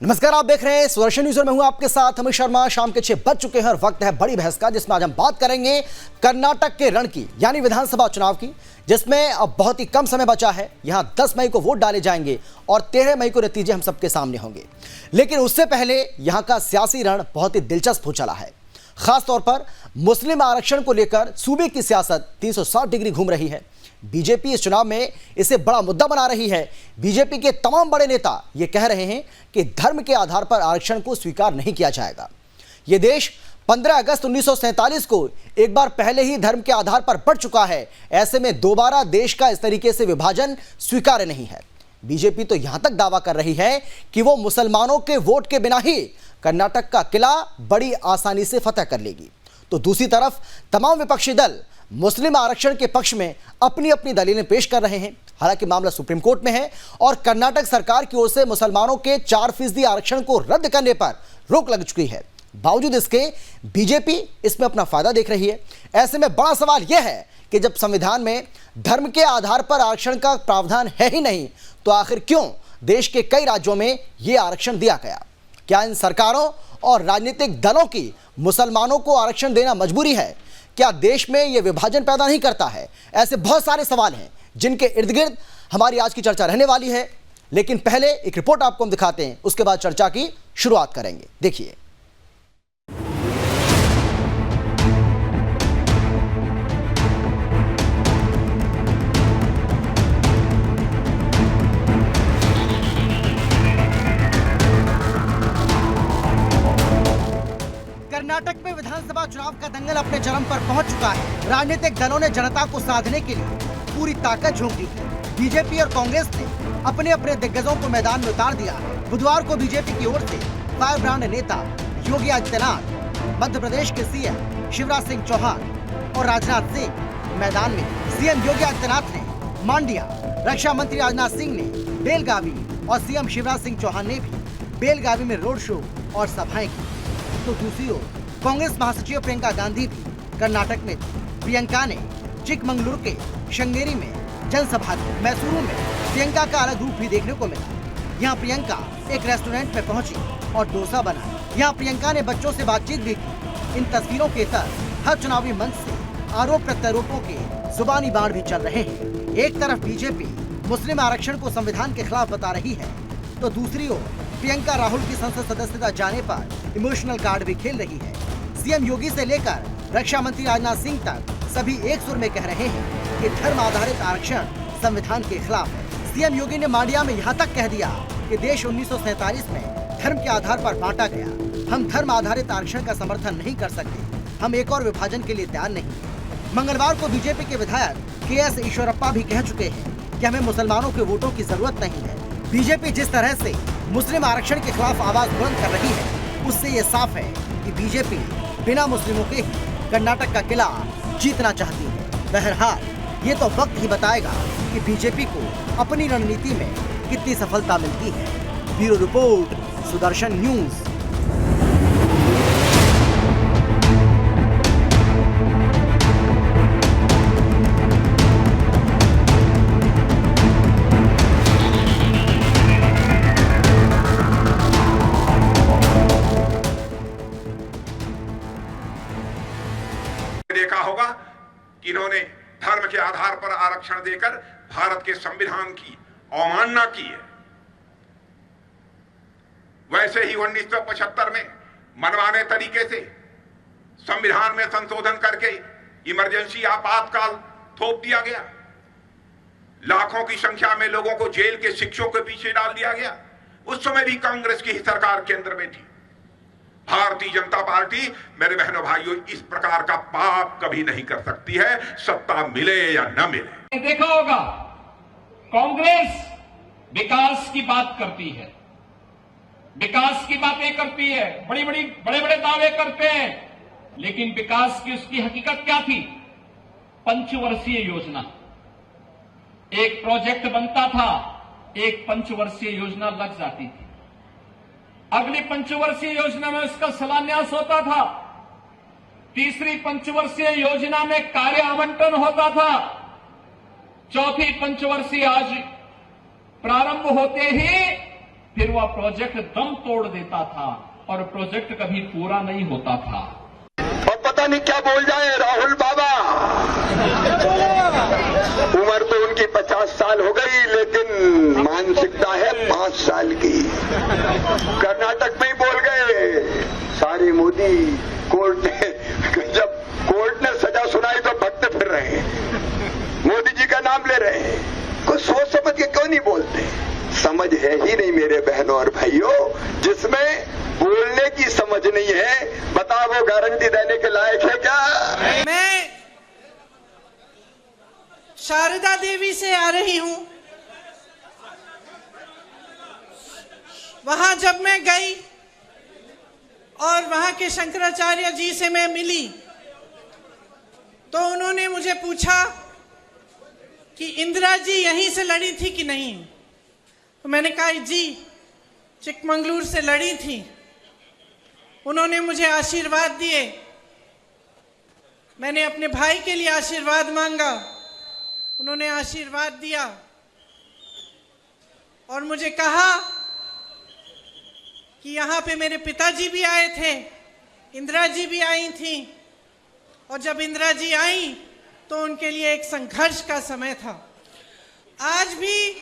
नमस्कार, आप देख रहे हैं सुदर्शन न्यूज और मैं हूं आपके साथ अमित शर्मा। शाम के 6 बज चुके हैं और वक्त है बड़ी बहस का, जिसमें आज हम बात करेंगे कर्नाटक के रण की, यानी विधानसभा चुनाव की, जिसमें अब बहुत ही कम समय बचा है। यहां 10 मई को वोट डाले जाएंगे और 13 मई को नतीजे हम सबके सामने होंगे। लेकिन उससे पहले यहां का सियासी रण बहुत ही दिलचस्प हो चला है। खासतौर पर मुस्लिम आरक्षण को लेकर सूबे की सियासत 360 डिग्री घूम रही है। बीजेपी इस चुनाव में इसे बड़ा मुद्दा बना रही है। बीजेपी के तमाम बड़े नेता ये कह रहे हैं कि धर्म के आधार पर आरक्षण को स्वीकार नहीं किया जाएगा। ये देश 15 अगस्त 1947 को एक बार पहले ही धर्म के आधार पर बढ़ चुका है। ऐसे में दोबारा देश का इस तरीके से विभाजन स्वीकार्य नहीं है। बीजेपी तो यहां तक दावा कर रही है कि वो मुसलमानों के वोट के बिना ही कर्नाटक का किला बड़ी आसानी से फतह कर लेगी। तो दूसरी तरफ तमाम विपक्षी दल मुस्लिम आरक्षण के पक्ष में अपनी अपनी दलीलें पेश कर रहे हैं। हालांकि मामला सुप्रीम कोर्ट में है और कर्नाटक सरकार की ओर से मुसलमानों के 4% आरक्षण को रद्द करने पर रोक लग चुकी है। बावजूद इसके बीजेपी इसमें अपना फायदा देख रही है। ऐसे में बड़ा सवाल यह है कि जब संविधान में धर्म के आधार पर आरक्षण का प्रावधान है ही नहीं, तो आखिर क्यों देश के कई राज्यों में यह आरक्षण दिया गया? क्या इन सरकारों और राजनीतिक दलों की मुसलमानों को आरक्षण देना मजबूरी है? क्या देश में यह विभाजन पैदा नहीं करता है? ऐसे बहुत सारे सवाल हैं जिनके इर्द गिर्द हमारी आज की चर्चा रहने वाली है। लेकिन पहले एक रिपोर्ट आपको हम दिखाते हैं, उसके बाद चर्चा की शुरुआत करेंगे। देखिए, कर्नाटक में विधानसभा चुनाव का दंगल अपने चरम पर पहुंच चुका है। राजनीतिक दलों ने जनता को साधने के लिए पूरी ताकत झोंक दी है। बीजेपी और कांग्रेस ने अपने अपने दिग्गजों को मैदान में उतार दिया। बुधवार को बीजेपी की ओर से फायर ब्रांड नेता योगी आदित्यनाथ, मध्य प्रदेश के सीएम शिवराज सिंह चौहान और राजनाथ सिंह मैदान में। सीएम योगी आदित्यनाथ ने मांडिया, रक्षा मंत्री राजनाथ सिंह ने बेलगावी और सीएम शिवराज सिंह चौहान ने भी बेलगावी में रोड शो और सभाएं की। तो दूसरी ओर कांग्रेस महासचिव प्रियंका गांधी भी कर्नाटक में थी। प्रियंका ने चिकमंगलुरु के श्रृंगेरी में जनसभा की। मैसूरू में प्रियंका का अलग रूप भी देखने को मिला। यहाँ प्रियंका एक रेस्टोरेंट में पहुंची और डोसा बनाया। यहाँ प्रियंका ने बच्चों से बातचीत भी की। इन तस्वीरों के तहत हर चुनावी मंच से आरोप प्रत्यारोपों के जुबानी बाढ़ भी चल रहे हैं। एक तरफ बीजेपी मुस्लिम आरक्षण को संविधान के खिलाफ बता रही है, तो दूसरी ओर प्रियंका राहुल की संसद सदस्यता जाने पर इमोशनल कार्ड भी खेल रही है। सीएम योगी से लेकर रक्षा मंत्री राजनाथ सिंह तक सभी एक सुर में कह रहे हैं कि धर्म आधारित आरक्षण संविधान के खिलाफ है। सीएम योगी ने मांडिया में यहाँ तक कह दिया कि देश 1947 में धर्म के आधार पर बांटा गया। हम धर्म आधारित आरक्षण का समर्थन नहीं कर सकते। हम एक और विभाजन के लिए तैयार नहीं। मंगलवार को बीजेपी के विधायक के.एस. ईश्वरप्पा भी कह चुके हैं कि हमें मुसलमानों के वोटों की जरूरत नहीं है। बीजेपी जिस तरह से मुस्लिम आरक्षण के खिलाफ आवाज बुलंद कर रही है, उससे ये साफ है कि बीजेपी बिना मुस्लिमों के ही कर्नाटक का किला जीतना चाहती है। बहरहाल ये तो वक्त ही बताएगा कि बीजेपी को अपनी रणनीति में कितनी सफलता मिलती है। Bureau report, Sudarshan news. देखा होगा कि इन्होंने धर्म के आधार पर आरक्षण देकर भारत के संविधान की अवमानना की है। वैसे ही 1975 में मनमाने तरीके से संविधान में संशोधन करके इमरजेंसी आपातकाल थोप दिया गया। लाखों की संख्या में लोगों को जेल के शिक्षों के पीछे डाल दिया गया। उस समय भी कांग्रेस की ही सरकार केंद्र में थी। भारतीय जनता पार्टी, मेरे बहनों भाइयों, इस प्रकार का पाप कभी नहीं कर सकती है, सत्ता मिले या न मिले। देखा होगा, कांग्रेस विकास की बात करती है, विकास की बातें करती है, बड़े बड़े दावे करते हैं, लेकिन विकास की उसकी हकीकत क्या थी? पंचवर्षीय योजना। एक प्रोजेक्ट बनता था, एक पंचवर्षीय योजना लग जाती थी। अगली पंचवर्षीय योजना में उसका शिलान्यास होता था। तीसरी पंचवर्षीय योजना में कार्य आवंटन होता था। चौथी पंचवर्षीय आज प्रारंभ होते ही फिर वह प्रोजेक्ट दम तोड़ देता था और प्रोजेक्ट कभी पूरा नहीं होता था। और पता नहीं क्या बोल जाए राहुल बाबा, उम्र तो उनकी 50 साल हो गई, लेकिन मानसिकता है 5 साल की। कर्नाटक में ही बोल गए सारी मोदी कोर्ट ने, जब कोर्ट ने सजा सुनाई तो भगते फिर रहे हैं, मोदी जी का नाम ले रहे हैं। कुछ सोच समझ के क्यों नहीं बोलते? समझ है ही नहीं मेरे बहनों और भाइयों। जिसमें बोलने की समझ नहीं है, बताओ वो गारंटी देने के लायक है क्या? मैं शारदा देवी से आ रही हूं। वहां जब मैं गई और वहां के शंकराचार्य जी से मैं मिली तो उन्होंने मुझे पूछा कि इंदिरा जी यहीं से लड़ी थी कि नहीं। तो मैंने कहा जी चिकमंगलूर से लड़ी थी। उन्होंने मुझे आशीर्वाद दिए। मैंने अपने भाई के लिए आशीर्वाद मांगा, उन्होंने आशीर्वाद दिया और मुझे कहा कि यहाँ पे मेरे पिताजी भी आए थे, इंदिरा जी भी आई थी, और जब इंदिरा जी आई तो उनके लिए एक संघर्ष का समय था। आज भी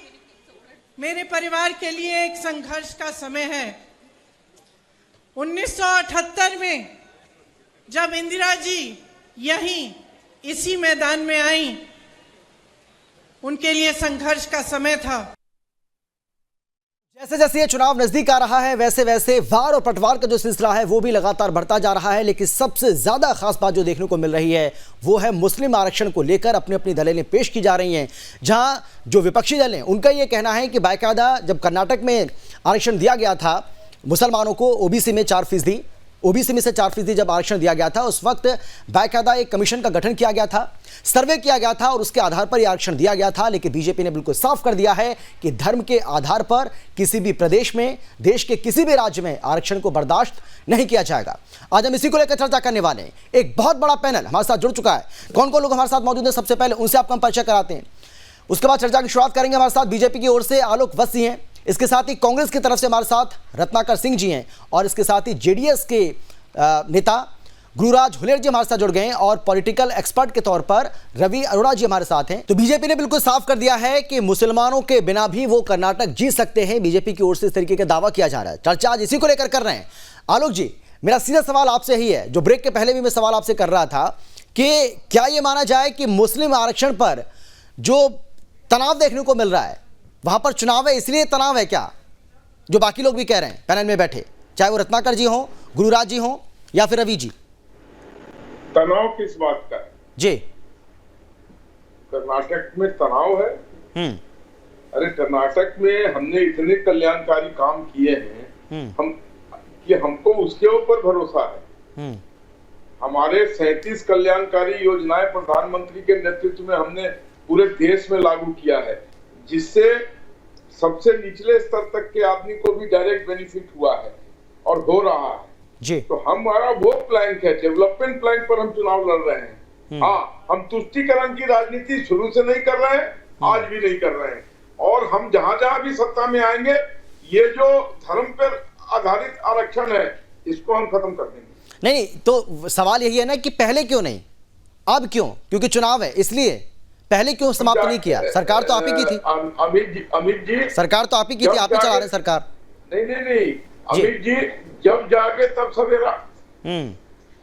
मेरे परिवार के लिए एक संघर्ष का समय है। 1978 में जब इंदिरा जी यहीं इसी मैदान में आई, उनके लिए संघर्ष का समय था। जैसे जैसे ये चुनाव नजदीक आ रहा है वैसे वैसे वार और पटवार का जो सिलसिला है वो भी लगातार बढ़ता जा रहा है। लेकिन सबसे ज्यादा खास बात जो देखने को मिल रही है वो है मुस्लिम आरक्षण को लेकर अपनी अपनी दलीलें पेश की जा रही हैं। जहां जो विपक्षी दल हैं उनका ये कहना है कि बाकायदा जब कर्नाटक में आरक्षण दिया गया था मुसलमानों को, ओबीसी में 4%, ओबीसी में से 4% जब आरक्षण दिया गया था उस वक्त बाकायदा एक कमीशन का गठन किया गया था, सर्वे किया गया था और उसके आधार पर यह आरक्षण दिया गया था। लेकिन बीजेपी ने बिल्कुल साफ कर दिया है कि धर्म के आधार पर किसी भी प्रदेश में, देश के किसी भी राज्य में आरक्षण को बर्दाश्त नहीं किया जाएगा। आज हम इसी को लेकर चर्चा करने वाले हैं। एक बहुत बड़ा पैनल हमारे साथ जुड़ चुका है। कौन कौन लोग हमारे साथ मौजूद हैं, सबसे पहले उनसे आपको हम परिचय कराते हैं। उसके बाद चर्चा की शुरुआत करेंगे। हमारे साथ बीजेपी की ओर से आलोक वत्सी हैं, इसके साथ ही कांग्रेस की तरफ से हमारे साथ रत्नाकर सिंह जी हैं और इसके साथ ही जेडीएस के नेता गुरुराज हुलेर जी हमारे साथ जुड़ गए हैं और पॉलिटिकल एक्सपर्ट के तौर पर रवि अरोड़ा जी हमारे साथ हैं। तो बीजेपी ने बिल्कुल साफ कर दिया है कि मुसलमानों के बिना भी वो कर्नाटक जीत सकते हैं। बीजेपी की ओर से इस तरीके का दावा किया जा रहा है। चर्चा आज इसी को लेकर कर रहे हैं। आलोक जी, मेरा सीधा सवाल आपसे ही है, जो ब्रेक के पहले भी मैं सवाल आपसे कर रहा था कि क्या ये माना जाए कि मुस्लिम आरक्षण पर जो तनाव देखने को मिल रहा है वहां पर चुनाव है इसलिए तनाव है क्या, जो बाकी लोग भी कह रहे हैं पैनल में बैठे, चाहे वो रत्नाकर जी हो, गुरुराज जी हो या फिर रवि जी? तनाव किस बात का है जी? कर्नाटक में तनाव है? अरे कर्नाटक में हमने इतने कल्याणकारी काम किए हैं हम कि हमको उसके ऊपर भरोसा है। हमारे 37 कल्याणकारी योजनाएं प्रधानमंत्री के नेतृत्व में हमने पूरे देश में लागू किया है, जिससे सबसे निचले स्तर तक के आदमी को भी डायरेक्ट बेनिफिट हुआ है और हो रहा है जी। तो हमारा वो प्लान है, डेवलपमेंट प्लान पर हम चुनाव लड़ रहे हैं। हाँ, हम तुष्टीकरण की राजनीति शुरू से नहीं कर रहे हैं, आज भी नहीं कर रहे हैं, और हम जहां जहां भी सत्ता में आएंगे ये जो धर्म पर आधारित आरक्षण है इसको हम खत्म कर देंगे। नहीं, तो सवाल यही है ना कि पहले क्यों नहीं, अब क्यों? क्योंकि चुनाव है इसलिए पहले क्यों समाप्त नहीं किया? सरकार तो आप ही की थी। अमित जी सरकार तो आप ही की थी, आप ही चला रहे सरकार। नहीं अमित जी, जब जागे तब सवेरा।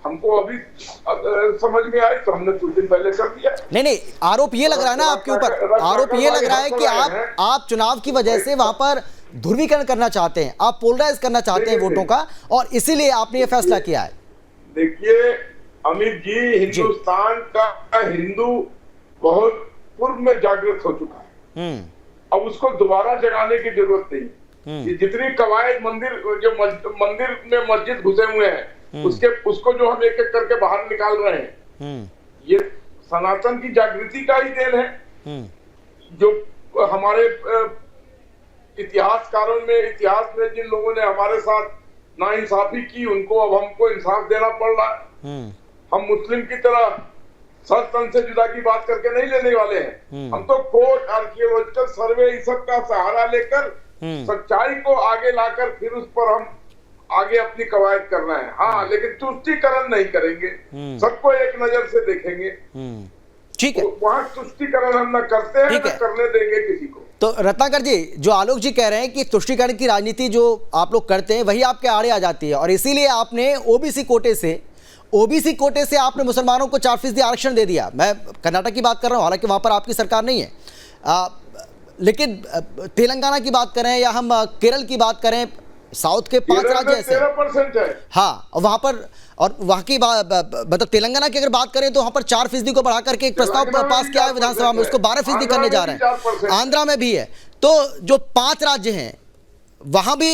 हमको अभी समझ में आए तो हमने कुछ दिन पहले कर दिया। नहीं, आरोप ये लग रहा है ना आपके ऊपर, आरोप ये लग रहा है कि आप चुनाव की वजह से वहां पर ध्रुवीकरण करना चाहते हैं, आप पोलराइज करना चाहते हैं वोटों का, और इसीलिए आपने ये फैसला किया है। देखिए अमित जी, हिंदुस्तान का हिंदू बहुत पूर्व में जागृत हो चुका है। अब उसको दोबारा जगाने की जरूरत नहीं। ये जितनी कवायद मंदिर जो मंदिर में मस्जिद घुसे हुए हैं उसको जो हम एक एक करके बाहर निकाल रहे हैं, ये सनातन की जागृति का ही देन है। जो हमारे इतिहासकारों में, इतिहास में जिन लोगों ने हमारे साथ नाइंसाफी की उनको अब हमको इंसाफ देना पड़ रहा है। हम मुस्लिम की तरह सर तन से जुदा की बात करके नहीं लेने वाले हैं। हम तो कोर्ट, आर्कियोलॉजिकल सर्वे, इस सब का सहारा लेकर सच्चाई को आगे लाकर फिर उस पर हम आगे अपनी कवायद कर रहे हैं। हाँ, लेकिन तुष्टीकरण नहीं करेंगे, सबको एक नजर से देखेंगे। ठीक है, वहाँ तुष्टीकरण हम न करते हैं, न करने देंगे किसी को। तो रत्नाकर जी, जो आलोक जी कह रहे हैं कि तुष्टीकरण की राजनीति जो आप लोग करते हैं वही आपके आड़े आ जाती है, और इसीलिए आपने ओबीसी कोटे से आपने मुसलमानों को 4% आरक्षण दे दिया। मैं कर्नाटक की बात कर रहा हूं, हालांकि वहां पर आपकी सरकार नहीं है, लेकिन तेलंगाना की बात करें या हम केरल की बात करें, साउथ के 5 राज्य ऐसे 13% है। हाँ, वहां पर, और वहां की मतलब तेलंगाना की अगर बात करें तो वहां पर 4% को बढ़ा करके एक प्रस्ताव पास किया है विधानसभा में, उसको 12% करने जा रहे हैं। आंध्रा में भी है। तो जो 5 राज्य हैं वहां भी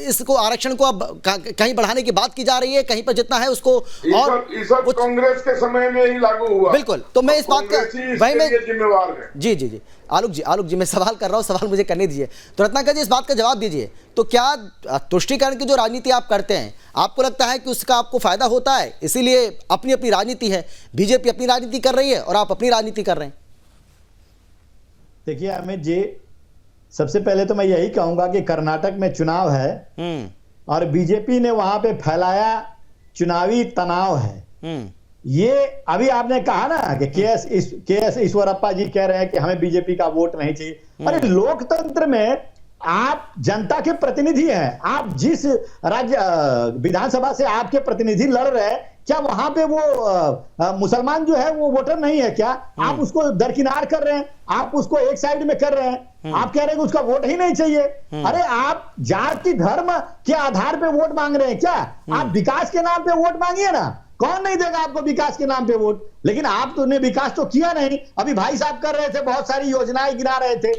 इसको आरक्षण को अब कहीं बढ़ाने की बात की जा रही है, कहीं पर जितना है उसको, और सब कांग्रेस के समय में ही लागू हुआ। बिल्कुल। तो मैं इस बात का वही मैं जिम्मेवार है। जी आलोक जी मैं सवाल कर रहा हूं, सवाल मुझे करने दीजिए। तो रत्नाकर जी, इस बात का जवाब दीजिए, तो क्या तुष्टीकरण की जो राजनीति आप करते हैं, आपको लगता है कि उसका आपको फायदा होता है? इसीलिए अपनी अपनी राजनीति है, बीजेपी अपनी राजनीति कर रही है और आप अपनी राजनीति कर रहे हैं। देखिए अमित जी, सबसे पहले तो मैं यही कहूंगा कि कर्नाटक में चुनाव है और बीजेपी ने वहां पे फैलाया चुनावी तनाव है। ये अभी आपने कहा ना कि के.एस. ईश्वरप्पा जी कह रहे हैं कि हमें बीजेपी का वोट नहीं चाहिए। अरे लोकतंत्र में आप जनता के प्रतिनिधि हैं। आप जिस राज्य विधानसभा से आपके प्रतिनिधि लड़ रहे हैं, क्या वहां पे वो मुसलमान जो है वो वोटर नहीं है क्या? आप उसको दरकिनार कर रहे हैं, आप उसको एक साइड में कर रहे हैं, आप कह रहे हैं कि उसका वोट ही नहीं चाहिए। अरे आप जाति धर्म के आधार पे वोट मांग रहे हैं क्या? आप विकास के नाम पे वोट मांगिए ना, कौन नहीं देगा आपको विकास के नाम पे वोट? लेकिन आप तो ने विकास तो किया नहीं। अभी भाई साहब कर रहे थे, बहुत सारी योजनाएं गिना रहे थे।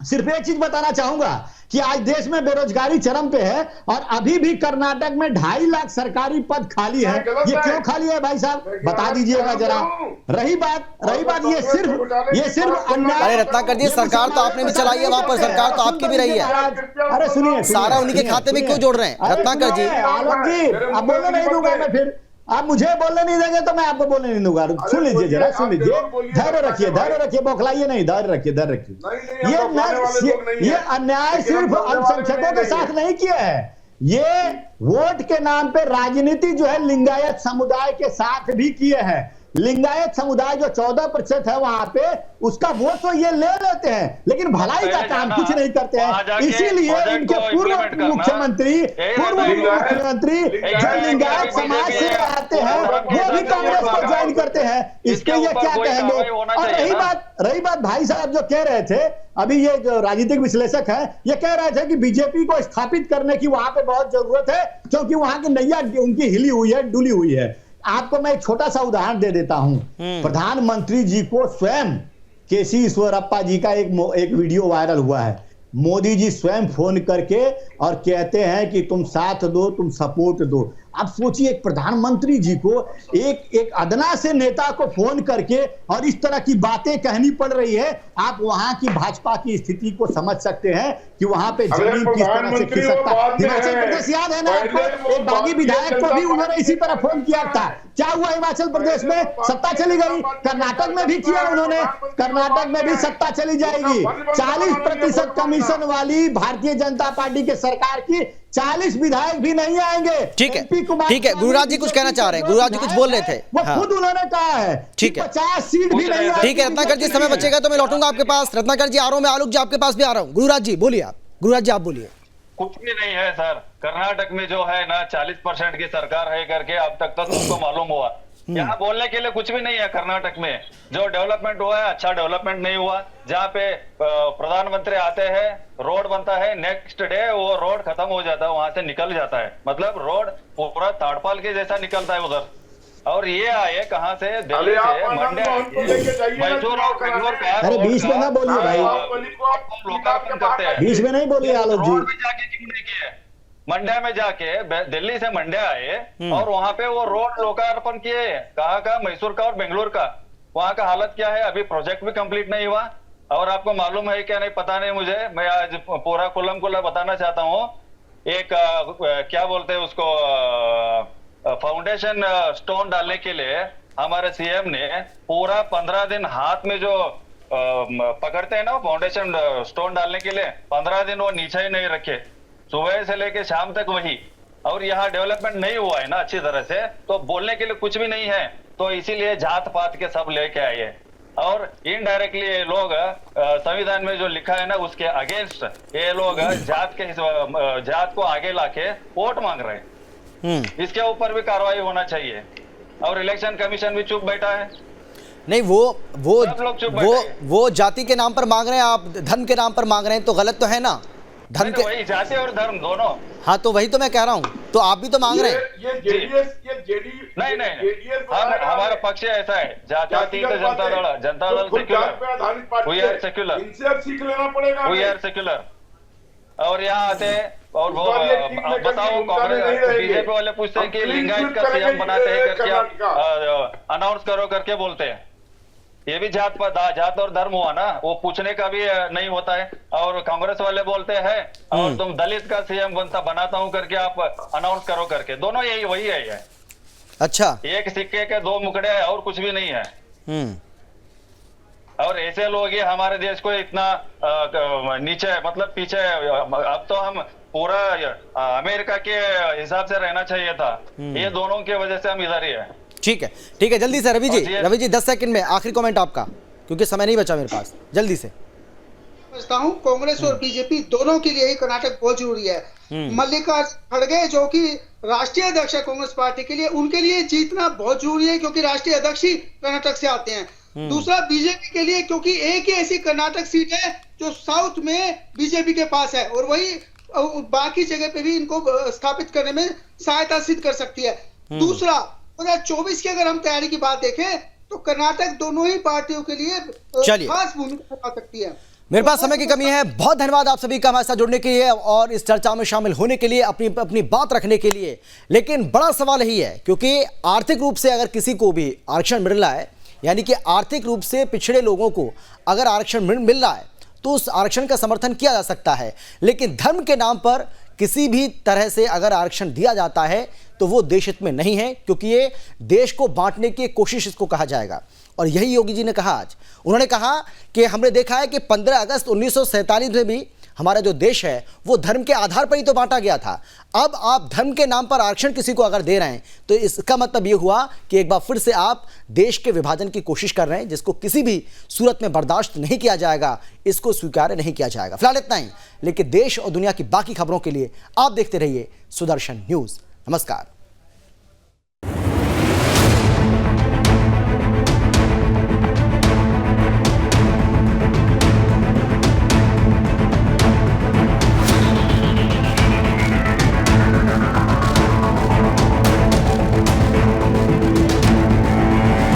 सिर्फ एक चीज बताना चाहूंगा कि आज देश में बेरोजगारी चरम पे है और अभी भी कर्नाटक में 2.5 लाख सरकारी पद खाली है। ये क्यों खाली है भाई साहब, बता दीजिएगा जरा। रही बात ये सिर्फ अन्याय। अरे रत्नाकर जी, सरकार तो आपने भी चलाई है वहां पर, सरकार तो आपकी भी रही है। अरे सुनिए, सारा उन्हीं के खाते में क्यों जोड़ रहे हैं रत्नाकर जी? आलोक जी, अब बोलने नहीं दूंगा मैं, फिर आप मुझे बोलने नहीं देंगे तो मैं आपको बोलने नहीं दूंगा। सुन लीजिए जरा, सुन लीजिए, धैर्य रखिए, बौखलाइए नहीं, धैर्य रखिए। ये अन्याय सिर्फ अल्पसंख्यकों के साथ नहीं किया है, ये वोट के नाम पे राजनीति जो है लिंगायत समुदाय के साथ भी किए हैं। लिंगायत समुदाय जो 14% है वहां पे, उसका वोट तो ये ले लेते हैं, लेकिन भलाई का काम कुछ नहीं करते हैं। इसीलिए इनके पूर्व मुख्यमंत्री जो लिंगायत समाज से आते हैं वो भी कांग्रेस को ज्वाइन करते हैं। इसके ये क्या कहेंगे? और रही बात भाई साहब जो कह रहे थे, अभी ये जो राजनीतिक विश्लेषक है ये कह रहे थे कि बीजेपी को स्थापित करने की वहां पे बहुत जरूरत है, क्योंकि वहां की नैया उनकी हिली हुई है, डुली हुई है। आपको मैं एक छोटा सा उदाहरण दे देता हूं। प्रधानमंत्री जी को स्वयं के.सी. ईश्वरप्पा जी का एक वीडियो वायरल हुआ है। मोदी जी स्वयं फोन करके और कहते हैं कि तुम साथ दो, तुम सपोर्ट दो। आप सोचिए, एक प्रधानमंत्री जी को एक अदना से नेता को फोन करके और इस तरह की बातें कहनी पड़ रही है। आप वहां की भाजपा की स्थिति को समझ सकते हैं कि वहां पे जमीन किस तरह से खिसकता है। हिमाचल प्रदेश याद है ना आपको, एक बागी विधायक को भी उन्होंने इसी तरह फोन किया था। क्या हुआ हिमाचल प्रदेश में? सत्ता चली गई। कर्नाटक में भी किया उन्होंने, कर्नाटक में भी सत्ता चली जाएगी। 40% कमीशन वाली भारतीय जनता पार्टी के सरकार की 40 विधायक भी नहीं आएंगे। ठीक है, गुरुराज जी कुछ कहना चाह रहे हैं, गुरुराज जी कुछ बोल रहे थे। वो खुद उन्होंने कहा है। ठीक है, 50 सीट भी नहीं आएगी। ठीक है रत्नाकर जी, समय बचेगा तो मैं लौटूंगा आपके पास। रत्नाकर जी आ रहा हूं मैं, आलोक जी आपके पास भी आ रहा हूं। गुरुराज जी बोलिए, आप गुरुराज जी आप बोलिए। कुछ भी नहीं है सर, कर्नाटक में जो है ना 40% की सरकार है करके अब तक तो तुमको मालूम हुआ। यहाँ बोलने के लिए कुछ भी नहीं है। कर्नाटक में जो डेवलपमेंट हुआ है, अच्छा डेवलपमेंट नहीं हुआ। जहाँ पे प्रधानमंत्री आते हैं, रोड बनता है, नेक्स्ट डे वो रोड खत्म हो जाता है, वहां से निकल जाता है। मतलब रोड पूरा ताड़पाल के जैसा निकलता है उधर। और ये आए कहाँ से? दिल्ली से, मंड्या, मैसूर और बेंगलोर का। अरे बीच में ना बोलिए भाई, लोकार्पण करते हैं। बीच में नहीं बोलिए आलोक जी। रोड में जाके क्यों नहीं किए? मंड्या में जाके, दिल्ली से मंड्या आए और वहां पे वो रोड लोकार्पण किए। कहाँ का? मैसूर का और बेंगलोर का। वहां का हालत क्या है? अभी प्रोजेक्ट भी कंप्लीट नहीं हुआ। और आपको मालूम है क्या नहीं पता नहीं मुझे, मैं आज पूरा कुल्लम बताना चाहता हूँ। एक क्या बोलते हैं उसको, फाउंडेशन स्टोन डालने के लिए हमारे सीएम ने पूरा 15 दिन हाथ में जो पकड़ते हैं ना फाउंडेशन स्टोन डालने के लिए, 15 दिन वो नीचे ही नहीं रखे, सुबह से लेके शाम तक वही। और यहाँ डेवलपमेंट नहीं हुआ है ना अच्छी तरह से, तो बोलने के लिए कुछ भी नहीं है। तो इसीलिए जात पात के सब लेके आए हैं और इनडायरेक्टली ये लोग संविधान में जो लिखा है ना उसके अगेंस्ट ये लोग जात को आगे लाके वोट मांग रहे हैं। इसके ऊपर भी कार्रवाई होना चाहिए। और इलेक्शन कमीशन भी चुप बैठा है। नहीं, वो जाति के नाम पर मांग रहे हैं, आप धर्म के नाम पर मांग रहे हैं, तो गलत तो है ना? धर्म के वही जाति और धर्म दोनों। हाँ, तो वही तो मैं कह रहा हूँ, तो आप भी तो मांग रहे हैं। ये जेडीएस नहीं, हमारा पक्ष ऐसा है, जातीय जनता दल सेक्युलर, इनसे अब सीख लेना पड़ेगा। We are secular. और यहाँ आते और वो बताओ, कांग्रेस बीजेपी वाले पूछते हैं कि लिंगायत का सीएम बनाते हैं करके अनाउंस करो करके बोलते हैं। ये भी जात और धर्म हुआ ना, वो पूछने का भी नहीं होता है। और कांग्रेस वाले बोलते हैं और तुम दलित का सीएम बनाता हूं करके आप अनाउंस करो करके, दोनों यही वही है। अच्छा, एक सिक्के के दो मुकड़े हैं और कुछ भी नहीं है। और ऐसे लोग ही हमारे देश को इतना नीचे मतलब पीछे, अब तो हम पूरा अमेरिका के हिसाब से रहना चाहिए था। ये दोनों की वजह से हम इधर ही है। ठीक है, जल्दी से रवि जी 10 सेकंड में आखिरी कमेंट आपका, क्योंकि समय नहीं बचा मेरे पास, जल्दी से। समझता हूँ कांग्रेस और बीजेपी दोनों के लिए ही कर्नाटक बहुत जरूरी है। मल्लिकार्जुन खड़गे जो कि राष्ट्रीय अध्यक्ष है कांग्रेस पार्टी के लिए, उनके लिए जीतना बहुत जरूरी है, क्योंकि राष्ट्रीय अध्यक्ष ही कर्नाटक से आते हैं। दूसरा बीजेपी के लिए, क्योंकि एक ही ऐसी कर्नाटक सीट है जो साउथ में बीजेपी के पास है, और वही बाकी जगह पे भी इनको स्थापित करने में सहायता सिद्ध कर सकती है। दूसरा 2024 की अगर हम तैयारी की बात देखें तो कर्नाटक दोनों ही पार्टियों के लिए खास भूमिका निभा सकती है। मेरे पास समय की कमी है। बहुत धन्यवाद आप सभी का हमारे साथ जुड़ने के लिए और इस चर्चा में शामिल होने के लिए, अपनी बात रखने के लिए। लेकिन बड़ा सवाल यही है, क्योंकि आर्थिक रूप से अगर किसी को भी आरक्षण मिल रहा है, यानी कि आर्थिक रूप से पिछड़े लोगों को अगर आरक्षण मिल रहा है तो उस आरक्षण का समर्थन किया जा सकता है। लेकिन धर्म के नाम पर किसी भी तरह से अगर आरक्षण दिया जाता है तो वो देश हित में नहीं है, क्योंकि ये देश को बांटने की कोशिश इसको कहा जाएगा। और यही योगी जी ने कहा आज। उन्होंने कहा कि हमने देखा है कि 15 अगस्त 1947 में भी हमारा जो देश है वो धर्म के आधार पर ही तो बांटा गया था। अब आप धर्म के नाम पर आरक्षण किसी को अगर दे रहे हैं तो इसका मतलब ये हुआ कि एक बार फिर से आप देश के विभाजन की कोशिश कर रहे हैं, जिसको किसी भी सूरत में बर्दाश्त नहीं किया जाएगा, इसको स्वीकार नहीं किया जाएगा। फिलहाल इतना ही, लेकिन देश और दुनिया की बाकी खबरों के लिए आप देखते रहिए सुदर्शन न्यूज़। नमस्कार।